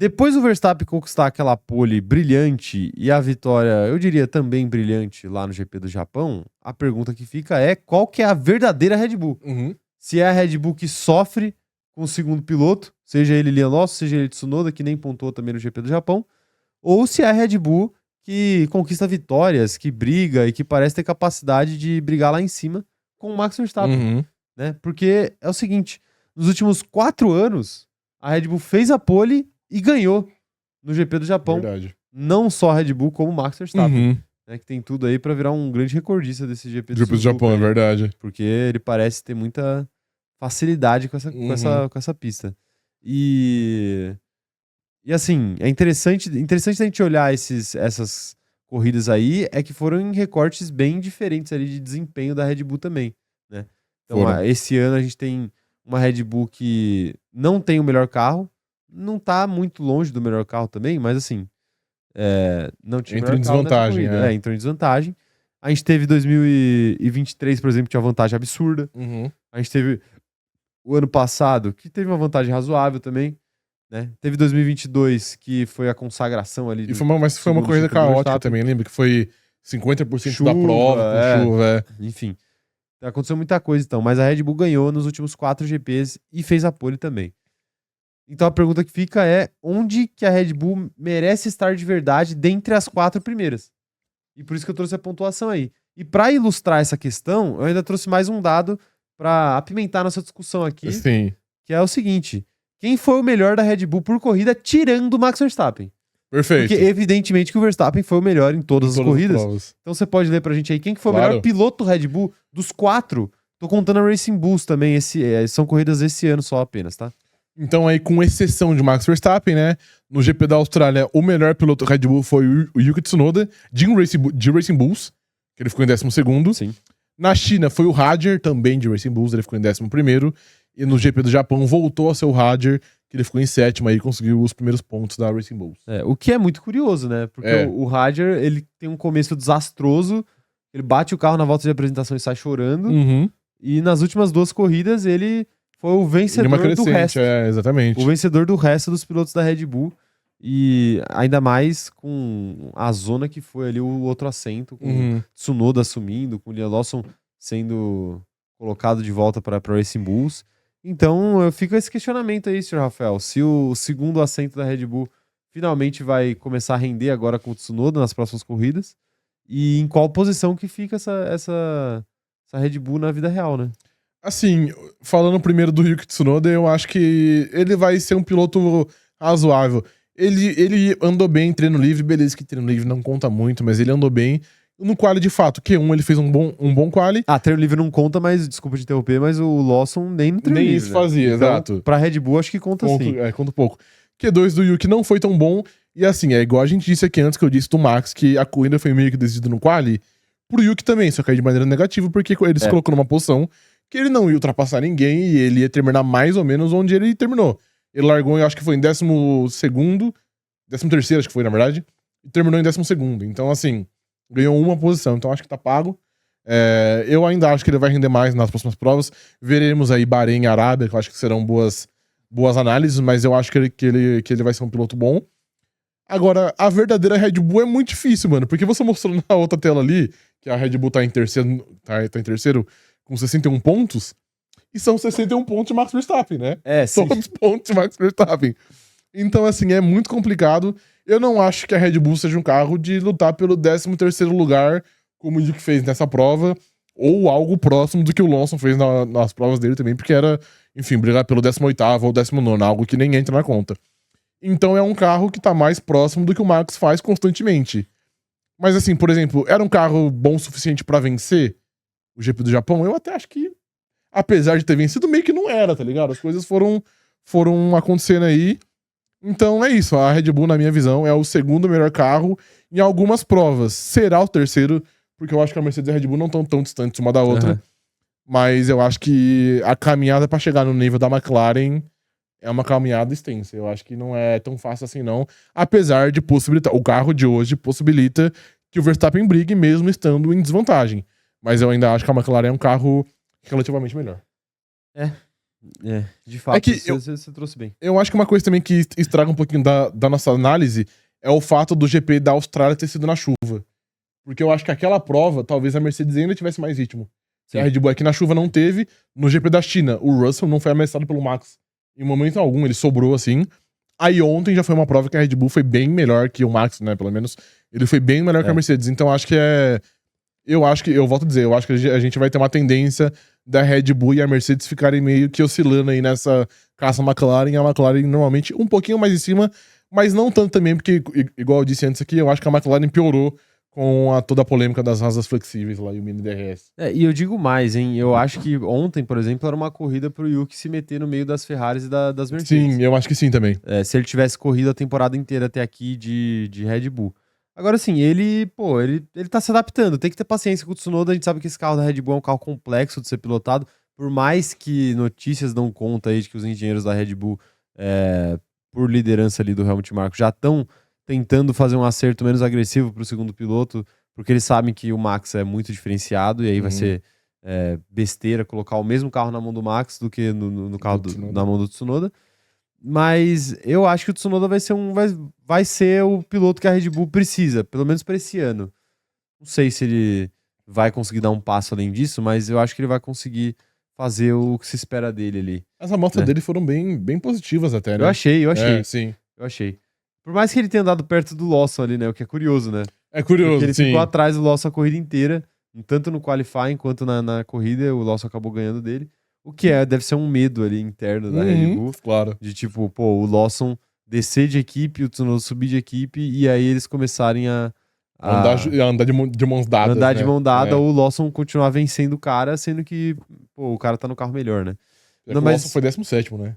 Depois do Verstappen conquistar aquela pole brilhante e a vitória, eu diria também brilhante lá no GP do Japão, a pergunta que fica é qual que é a verdadeira Red Bull? Se é a Red Bull que sofre com o segundo piloto, seja ele Liam Lawson, seja ele Tsunoda, que nem pontuou também no GP do Japão, ou se é a Red Bull que conquista vitórias, que briga e que parece ter capacidade de brigar lá em cima com o Max Verstappen. Né? Porque é o seguinte, nos últimos 4 anos, a Red Bull fez a pole e ganhou no GP do Japão. Verdade. Não só a Red Bull, como o Max Verstappen. Né, que tem tudo aí pra virar um grande recordista desse GP do Japão, é verdade. Porque ele parece ter muita facilidade com essa pista. E assim, é interessante a gente olhar essas corridas aí, é que foram em recortes bem diferentes ali de desempenho da Red Bull também, né? Então, esse ano a gente tem uma Red Bull que não tem o melhor carro, não tá muito longe do melhor carro também, mas assim, não tinha entrou em desvantagem. Entrou em desvantagem. A gente teve 2023, por exemplo, que tinha uma vantagem absurda. A gente teve o ano passado, que teve uma vantagem razoável também, né? Teve 2022, que foi a consagração ali. Mas foi uma corrida caótica também, lembra? Que foi 50% da prova com chuva. Enfim, aconteceu muita coisa então, mas a Red Bull ganhou nos últimos 4 GPs e fez a pole também. Então a pergunta que fica é, onde que a Red Bull merece estar de verdade dentre as 4 primeiras? E por isso que eu trouxe a pontuação aí. E para ilustrar essa questão, eu ainda trouxe mais um dado para apimentar nossa discussão aqui. Sim. Que é o seguinte, quem foi o melhor da Red Bull por corrida tirando o Max Verstappen? Perfeito. Porque evidentemente que o Verstappen foi o melhor em todas as corridas. Então você pode ler pra gente aí quem que foi o melhor piloto Red Bull dos 4. Tô contando a Racing Bulls também, são corridas esse ano só apenas, tá? Então aí, com exceção de Max Verstappen, né? No GP da Austrália, o melhor piloto Red Bull foi o Yuki Tsunoda, de Racing Bulls, que ele ficou em 12º. Sim. Na China foi o Hadjar, também de Racing Bulls, ele ficou em 11º. E no GP do Japão voltou a ser o Hadjar, que ele ficou em 7º e conseguiu os primeiros pontos da Racing Bulls. O que é muito curioso, né? Porque o Hadjar, ele tem um começo desastroso, ele bate o carro na volta de apresentação e sai chorando. E nas últimas 2 corridas, ele foi o vencedor do resto. Exatamente. O vencedor do resto dos pilotos da Red Bull. E ainda mais com a zona que foi ali o outro assento, com Tsunoda assumindo, com o Liam Lawson sendo colocado de volta para Racing Bulls. Então, fica esse questionamento aí, Sr. Rafael. Se o segundo assento da Red Bull finalmente vai começar a render agora com o Tsunoda nas próximas corridas. E em qual posição que fica essa Red Bull na vida real, né? Assim, falando primeiro do Yuki Tsunoda, eu acho que ele vai ser um piloto razoável. Ele andou bem em treino livre, beleza que treino livre não conta muito, mas ele andou bem. No quali, de fato, Q1 ele fez um bom quali. Treino livre não conta, mas, desculpa te interromper, mas o Lawson nem no treino livre. Nem isso fazia, então, exato. Pra Red Bull, acho que conta sim. Conta pouco. Q2 do Yuki não foi tão bom. E assim, é igual a gente disse aqui antes, que eu disse do Max, que a corrida foi meio que decidida no quali. Pro Yuki também, só que aí de maneira negativa, porque ele se colocou numa posição que ele não ia ultrapassar ninguém e ele ia terminar mais ou menos onde ele terminou. Ele largou, eu acho que foi em 12º, 13º, acho que foi, na verdade, e terminou em 12º. Então, assim, ganhou uma posição. Então, acho que tá pago. Eu ainda acho que ele vai render mais nas próximas provas. Veremos aí Bahrein e Arábia, que eu acho que serão boas análises, mas eu acho que ele vai ser um piloto bom. Agora, a verdadeira Red Bull é muito difícil, mano, porque você mostrou na outra tela ali que a Red Bull tá em terceiro, tá em terceiro com 61 pontos, e são 61 pontos de Max Verstappen, né? Todos pontos de Max Verstappen. Então, assim, é muito complicado. Eu não acho que a Red Bull seja um carro de lutar pelo 13º lugar, como o Yuki fez nessa prova, ou algo próximo do que o Lawson fez nas provas dele também, porque era, enfim, brigar pelo 18º ou 19º, algo que nem entra na conta. Então é um carro que tá mais próximo do que o Max faz constantemente. Mas assim, por exemplo, era um carro bom o suficiente pra vencer o GP do Japão? Eu até acho que, apesar de ter vencido, meio que não era, tá ligado? As coisas foram acontecendo aí. Então é isso, a Red Bull, na minha visão, é o segundo melhor carro em algumas provas. Será o terceiro, porque eu acho que a Mercedes e a Red Bull não estão tão distantes uma da outra. Mas eu acho que a caminhada pra chegar no nível da McLaren é uma caminhada extensa. Eu acho que não é tão fácil assim, não. Apesar de possibilitar, o carro de hoje possibilita que o Verstappen brigue mesmo estando em desvantagem. Mas eu ainda acho que a McLaren é um carro relativamente melhor. De fato, que você trouxe bem. Eu acho que uma coisa também que estraga um pouquinho da nossa análise é o fato do GP da Austrália ter sido na chuva. Porque eu acho que aquela prova, talvez a Mercedes ainda tivesse mais ritmo. Sim. A Red Bull aqui na chuva não teve. No GP da China, o Russell não foi ameaçado pelo Max em momento algum, ele sobrou assim. Aí ontem já foi uma prova que a Red Bull foi bem melhor que o Max, né? Pelo menos ele foi bem melhor que a Mercedes. Então acho que eu volto a dizer, eu acho que a gente vai ter uma tendência da Red Bull e a Mercedes ficarem meio que oscilando aí nessa caça McLaren. A McLaren normalmente um pouquinho mais em cima, mas não tanto também, porque, igual eu disse antes aqui, eu acho que a McLaren piorou com toda a polêmica das asas flexíveis lá e o mini DRS. E eu digo mais, hein? Eu acho que ontem, por exemplo, era uma corrida pro Yuki se meter no meio das Ferraris e das Mercedes. Sim, eu acho que sim também. Se ele tivesse corrido a temporada inteira até aqui de Red Bull. Agora, assim, ele tá se adaptando. Tem que ter paciência com o Tsunoda. A gente sabe que esse carro da Red Bull é um carro complexo de ser pilotado. Por mais que notícias dão conta aí de que os engenheiros da Red Bull, por liderança ali do Helmut Marko, já estão tentando fazer um acerto menos agressivo pro segundo piloto, porque eles sabem que o Max é muito diferenciado e aí vai ser besteira colocar o mesmo carro na mão do Max do que no carro na mão do Tsunoda. Mas eu acho que o Tsunoda vai ser o piloto que a Red Bull precisa, pelo menos para esse ano. Não sei se ele vai conseguir dar um passo além disso, mas eu acho que ele vai conseguir fazer o que se espera dele ali. As amostras dele foram bem positivas até, né? Eu achei. Sim. Eu achei. Por mais que ele tenha andado perto do Lawson ali, né? O que é curioso, né? É curioso, porque ele sim. ficou atrás do Lawson a corrida inteira, tanto no qualifying quanto na corrida, o Lawson acabou ganhando dele. O que deve ser um medo ali interno da Red Bull. Claro. De tipo, o Lawson descer de equipe, o Tsunoda subir de equipe, e aí eles começarem a andar de mãos dadas. Andar de mão dada, ou o Lawson continuar vencendo o cara, sendo que, o cara tá no carro melhor, né? Não, mas... O Lawson foi 17º, né?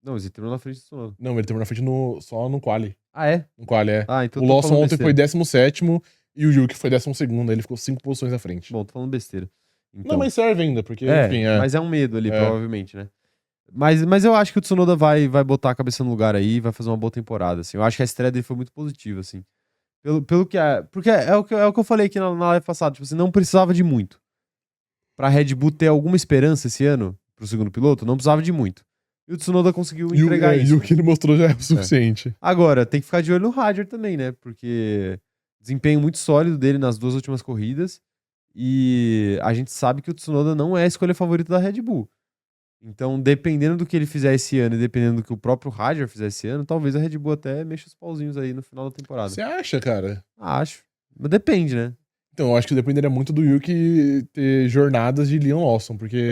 Não, mas ele terminou na frente do Tsunoda. Não, ele terminou na frente só no quali. Ah, é? No quali, é. Ah, então o Lawson ontem foi 17º e o Yuki foi 12º, ele ficou 5 posições à frente. Bom, tô falando besteira. Então... Não, mas serve ainda, porque, enfim... Mas é um medo ali, provavelmente, né? Mas eu acho que o Tsunoda vai botar a cabeça no lugar aí, vai fazer uma boa temporada, assim. Eu acho que a estreia dele foi muito positiva, assim. Pelo que porque é o que eu falei aqui na live passada, tipo assim, não precisava de muito. Pra Red Bull ter alguma esperança esse ano, pro segundo piloto, não precisava de muito. E o Tsunoda conseguiu entregar isso. E o que ele mostrou já é o suficiente. Agora, tem que ficar de olho no Hadjar também, né? Porque desempenho muito sólido dele nas 2 últimas corridas. E a gente sabe que o Tsunoda não é a escolha favorita da Red Bull. Então, dependendo do que ele fizer esse ano e dependendo do que o próprio Hadjar fizer esse ano, talvez a Red Bull até mexa os pauzinhos aí no final da temporada. Você acha, cara? Acho. Mas depende, né? Então, eu acho que dependeria muito do Yuki ter jornadas de Liam Lawson, porque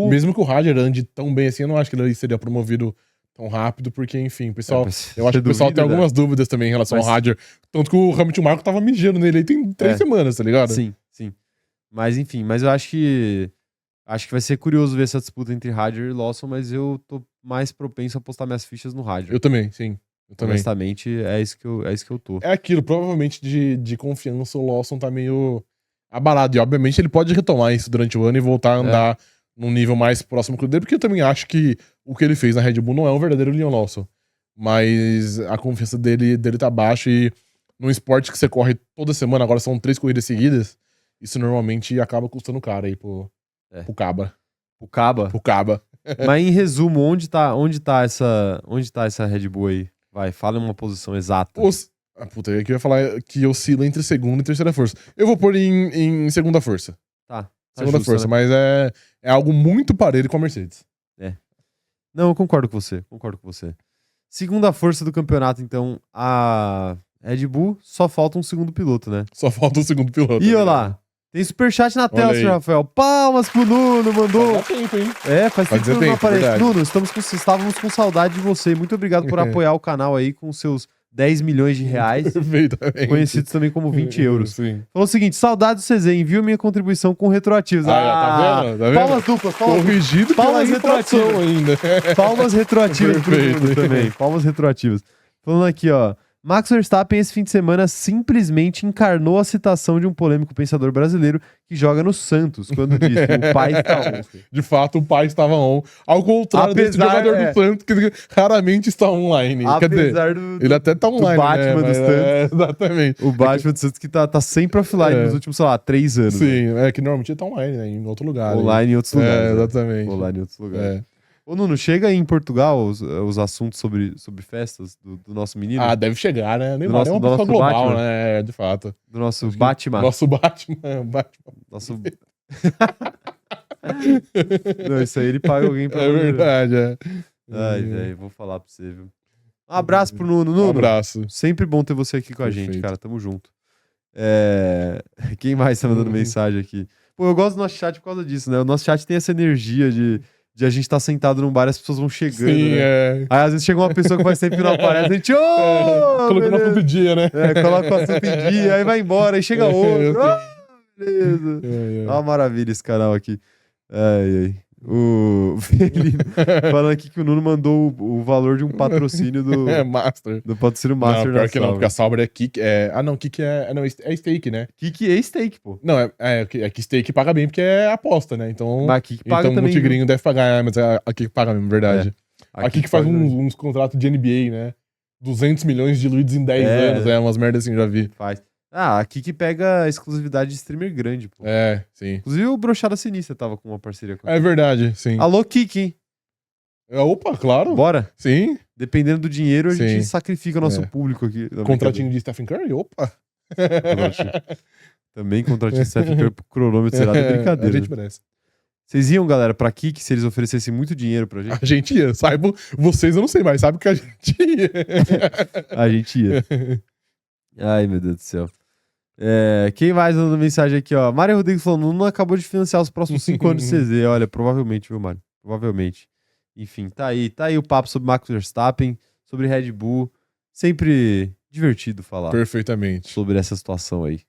mesmo que o Hadjar ande tão bem assim, eu não acho que ele seria promovido tão rápido, porque, enfim, pessoal, eu acho que o pessoal tem algumas dúvidas também em relação ao Hadjar. Tanto que o Helmut Marko tava mijando nele aí tem 3 semanas, tá ligado? Sim. Mas, enfim, eu acho que vai ser curioso ver essa disputa entre Hadjar e Lawson, mas eu tô mais propenso a postar minhas fichas no Hadjar. Eu também, sim. Honestamente, é isso que eu tô. É aquilo, provavelmente de confiança o Lawson tá meio abalado. E obviamente ele pode retomar isso durante o ano e voltar a andar num nível mais próximo dele, porque eu também acho que o que ele fez na Red Bull não é um verdadeiro Liam Lawson. Mas a confiança dele tá baixa e num esporte que você corre toda semana, agora são 3 corridas seguidas, isso normalmente acaba custando caro aí pro Caba. Pro Caba? Mas em resumo, onde tá essa Red Bull aí? Vai, fala uma posição exata. Puta, eu ia falar que oscila entre segunda e terceira força. Eu vou pôr em segunda força. Tá segunda justo, força, né? mas é algo muito parelho com a Mercedes. Não, eu concordo com você. Segunda força do campeonato, então, a Red Bull, só falta um segundo piloto, né? Só falta um segundo piloto. E olha lá, tem superchat na tela, senhor Rafael. Palmas pro Nuno, mandou. Faz tempo, hein? Faz tempo que não aparece. Nuno, estávamos com saudade de você. Muito obrigado por apoiar o canal aí com seus 10 milhões de reais. Perfeitamente. Conhecidos também como 20 euros. Sim. Falou o seguinte: saudades do CZ, envio minha contribuição com retroativos. Tá vendo? Palmas duplas, corrigido palmas retroativas ainda. Palmas retroativas pro Nuno também. Palmas retroativas. Falando aqui, ó. Max Verstappen, esse fim de semana, simplesmente encarnou a citação de um polêmico pensador brasileiro que joga no Santos, quando disse: o pai está on. De fato, o pai estava on. Ao contrário desse jogador do Santos, que raramente está online. Apesar ele até tá online, do Batman do Santos. Exatamente. O Batman do Santos que tá sempre offline nos últimos, sei lá, 3 anos. Sim, que normalmente ele tá online, né? Em outro lugar. Online em outros lugares. Exatamente. Online em outros lugares. Ô, Nuno, chega aí em Portugal os assuntos sobre festas do nosso menino? Deve chegar, né? Nem do é uma pessoa global, Batman, né? De fato. Do nosso Batman. Nosso Batman. Nosso... Não, isso aí ele paga alguém pra... É verdade, Ai, velho, vou falar pra você, viu? Um abraço pro Nuno. Nuno, um abraço. Sempre bom ter você aqui com a gente, cara. Tamo junto. Quem mais tá mandando mensagem aqui? Pô, eu gosto do nosso chat por causa disso, né? O nosso chat tem essa energia de a gente tá sentado num bar e as pessoas vão chegando, Sim, né? Aí às vezes chega uma pessoa que faz tempo que não aparece, a gente, coloca o assunto do dia, né? Coloca o assunto do dia, aí vai embora, aí chega outro. Beleza. Uma maravilha esse canal aqui. Ai. O Felino falando aqui que o Nuno mandou o valor de um patrocínio do Master. Do patrocínio Master. Não, pior que não, porque a Sauber é kick. Kick é stake, né? Kick é stake, pô. Não, é que stake paga bem porque é aposta, né? Então, mas a Kick paga também. O Tigrinho deve pagar, mas a Kick paga mesmo, verdade. A Kick faz uns contratos de NBA, né? 200 milhões diluídos em 10 anos, umas merdas assim, já vi. Faz. A Kick pega a exclusividade de streamer grande, pô. Sim. Inclusive o Brochada Sinistra tava com uma parceria com a Kick. É verdade, sim. Alô, Kick, hein? Opa, claro. Bora? Sim. Dependendo do dinheiro, a gente sacrifica o nosso público aqui. Contratinho de Stephen Curry? Opa! Também contratinho de Stephen Curry pro cronômetro será de brincadeira. A gente merece. Vocês iam, galera, pra Kick se eles oferecessem muito dinheiro pra gente? A gente ia. Saibam, vocês eu não sei, mas sabe que a gente ia. A gente ia. Ai, meu Deus do céu. Quem mais mandando mensagem aqui, ó? Mário Rodrigues falando, não acabou de financiar os próximos 5 anos de CZ. Olha, provavelmente, viu, Mário? Provavelmente. Enfim, tá aí o papo sobre Max Verstappen, sobre Red Bull. Sempre divertido falar. Perfeitamente. Sobre essa situação aí.